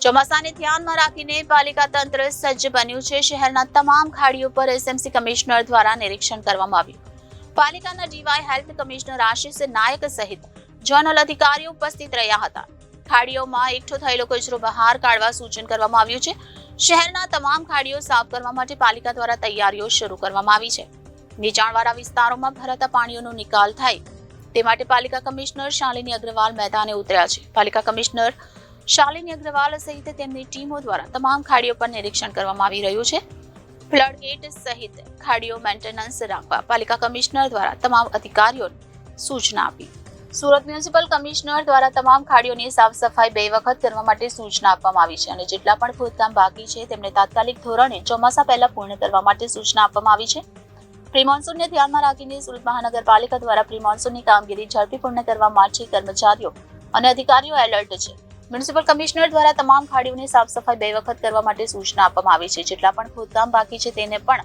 ચોમાસાને ધ્યાનમાં રાખીને પાલિકા તંત્ર સજ્જ બન્યું છે। શહેરના તમામ ખાડીઓ પર એસએમસી કમિશનર દ્વારા નિરીક્ષણ કરવામાં આવ્યું। પાલિકાના ડીવાય હેલ્થ કમિશનર આશિષ નાયક સહિત ઝોનલ અધિકારીઓ ઉપસ્થિત રહ્યા હતા। ખાડીઓમાં એકઠો થયેલો કચરો બહાર કાઢવા સૂચન કરવામાં આવ્યું છે। શહેરના તમામ ખાડીઓ સાફ કરવા માટે પાલિકા દ્વારા તૈયારીઓ શરૂ કરવામાં આવી છે। નીચાણવાળા વિસ્તારોમાં ભરાતા પાણીઓનો નિકાલ થાય તે માટે પાલિકા કમિશનર શાલિની અગ્રવાલ મેદાને ઉતર્યા છે। પાલિકા કમિશનર શાલિની અગ્રવાલ સહિત તેમની ટીમો દ્વારા તમામ ખાડીઓ પર નિરીક્ષણ કરવામાં આવી રહ્યું છે। ફ્લડ ગેટ સહિત ખાડીઓ મેન્ટેનન્સ રાખવા પાલિકા કમિશનર દ્વારા તમામ અધિકારીઓને સૂચના આપી। સુરત મ્યુનિસિપલ કમિશનર દ્વારા તમામ ખાડીઓની સાફ સફાઈ 2 વખત કરવા માટે સૂચના આપવામાં આવી છે અને જેટલા પણ ખોદકામ બાકી છે તેમને તાત્કાલિક ધોરણે ચોમાસા પહેલા પૂર્ણ કરવા માટે સૂચના આપવામાં આવી છે। પ્રી મોન્સૂનને ધ્યાનમાં રાખીને સુરત મહાનગરપાલિકા દ્વારા પ્રી મોન્સૂનની કામગીરી ઝડપી પૂર્ણ કરવા માટે કર્મચારીઓ અને અધિકારીઓ એલર્ટ છે। મ્યુનિસિપલ કમિશનર દ્વારા તમામ ખાડીઓની સાફ સફાઈ 2 વખત કરવા માટે સૂચના આપવામાં આવી છે। જેટલા પણ ખોદકામ બાકી છે તેને પણ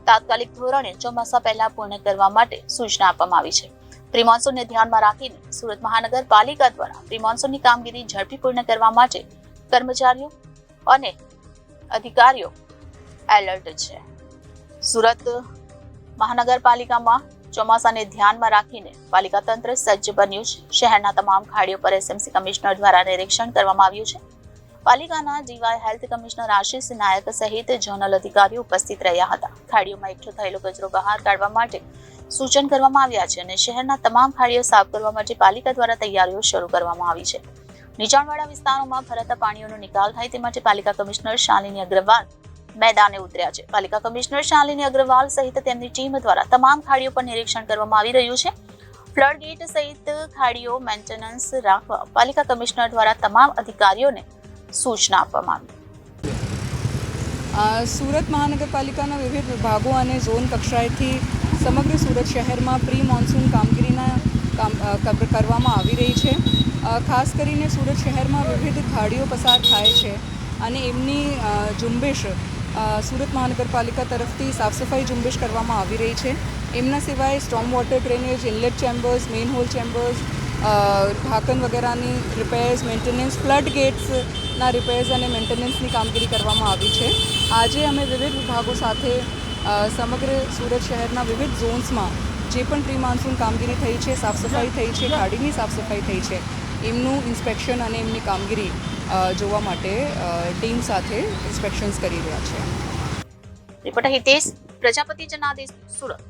તાત્કાલિક ધોરણે ચોમાસા પહેલા પૂર્ણ કરવા માટે સૂચના આપવામાં આવી છે। પ્રી મોન્સૂનને ધ્યાનમાં રાખીને સુરત મહાનગરપાલિકા દ્વારા પ્રી મોન્સૂનની કામગીરી ઝડપી પૂર્ણ કરવા માટે કર્મચારીઓ અને અધિકારીઓ એલર્ટ છે। સુરત મહાનગરપાલિકામાં ચોમાસાને ધ્યાનમાં રાખીને પાલિકા તંત્ર સજ્જ બન્યું છે। શહેરના તમામ ખાડીઓ પર એસએમસી કમિશનર દ્વારા નિરીક્ષણ કરવામાં આવ્યું છે। પાલિકાના ડીવાય હેલ્થ કમિશનર આશિષ નાયક સહિત ઝોનલ અધિકારીઓ ઉપસ્થિત રહ્યા હતા। ખાડીઓમાં એકઠો થયેલો કચરો બહાર કાઢવા માટે સૂચન કરવામાં આવ્યા છે અને શહેરના તમામ ખાડીઓ સાફ કરવા માટે પાલિકા દ્વારા તૈયારીઓ શરૂ કરવામાં આવી છે। નીચાણવાળા વિસ્તારોમાં ભરાતા પાણીઓનો નિકાલ થાય તે માટે પાલિકા કમિશનર શાલિની અગ્રવાલ મેદાને ઉતર્યા છે। પાલિકા કમિશનર શાલિની અગ્રવાલ સહિત તેમની ટીમ દ્વારા તમામ ખાડીઓ પર નિરીક્ષણ કરવામાં આવી રહ્યું છે। ફ્લડ ગેટ સહિત ખાડીઓ મેન્ટેનન્સ રાખવા પાલિકા કમિશનર દ્વારા તમામ અધિકારીઓને સૂચના આપવામાં આવી। સુરત મહાનગરપાલિકાના વિવિધ વિભાગો અને ઝોન કક્ષાએથી સમગ્ર સુરત શહેરમાં પ્રી મોન્સૂન કામગીરીના કરવામાં આવી રહી છે। ખાસ કરીને સુરત શહેરમાં વિવિધ ખાડીઓ પસાર થાય છે અને એમની ઝુંબેશ સુરત મહાનગરપાલિકા તરફથી સાફ સફાઈ ઝુંબેશ કરવામાં આવી રહી છે। એમના સિવાય storm water drainage, inlet chambers, manhole chambers, ઢાંકણ વગેરેની રિપેર્સ, મેન્ટેનન્સ, ફ્લડ ગેટ્સના રિપેર્સ અને મેન્ટેનન્સની કામગીરી કરવામાં આવી છે। આજે અમે વિવિધ વિભાગો સાથે સમગ્ર સુરત શહેરના વિવિધ ઝોન્સમાં જે પણ પ્રી મોન્સૂન કામગીરી થઈ છે, સાફ સફાઈ થઈ છે, ખાડીની સાફ સફાઈ થઈ છે, એમનું ઇન્સ્પેક્શન અને એમની કામગીરી જોવા માટે ટીમ સાથે ઇન્સ્પેક્શન્સ કરી રહ્યા છે। રિપોર્ટર હિતેશ, પ્રજાપતિ જનાદેશ, સુરત।